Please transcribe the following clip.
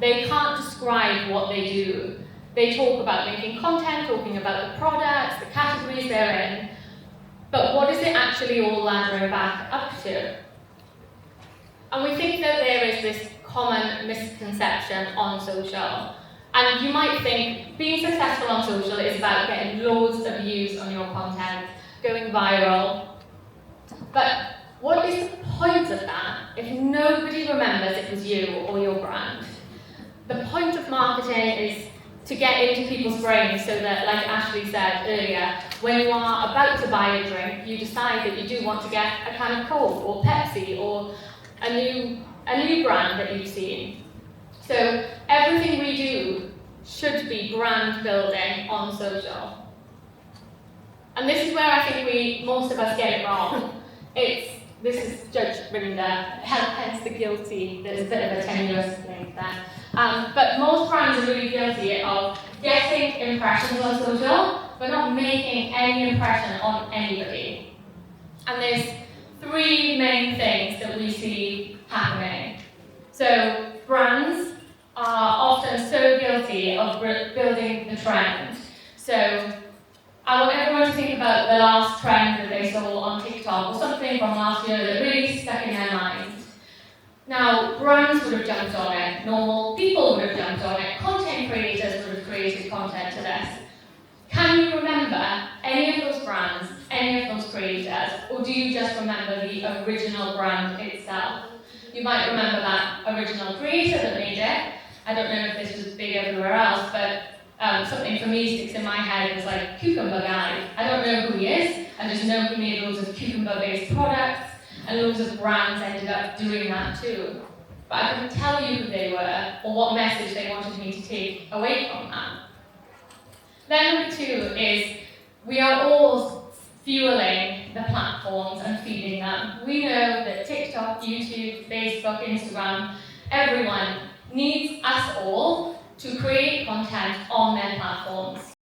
They can't describe what they do. They talk about making content, talking about the products, the categories they're in, but what is it actually all laddering back up to? And we think that there is this common misconception on social. And you might think being successful on social is about getting loads of views on your content, going viral. But what is the point of that if nobody remembers it was you or your brand? The point of marketing is to get into people's brains so that, like Ashley said earlier, when you are about to buy a drink, you decide that you do want to get a can of Coke or Pepsi or a new brand that you've seen. So everything we do should be brand building on social. And this is where I think most of us get it wrong. This is Judge Rinda, hence the guilty. There's a bit of a tenuous link there. But most brands are really guilty of getting impressions on social, but not making any impression on anybody. And there's three main things that we see happening. So brands are often so guilty of building the trend. So I want everyone to think about the last trend that they saw on TikTok or something from last year that really stuck in their mind. Now, brands would have jumped on it, normal people would have jumped on it, content creators would have created content to this. Can you remember any of those brands, any of those creators, or do you just remember the original brand itself? You might remember that original creator that made it. I don't know if this was big everywhere else, but something for me sticks in my head is like Cucumber Guy. I don't know who he is, I just know he made loads of cucumber-based products, and loads of brands ended up doing that too. But I couldn't tell you who they were, or what message they wanted me to take away from that. Then number two is, we are all fueling the platforms and feeding them. We know that TikTok, YouTube, Facebook, Instagram, everyone needs us all to create content on their platforms.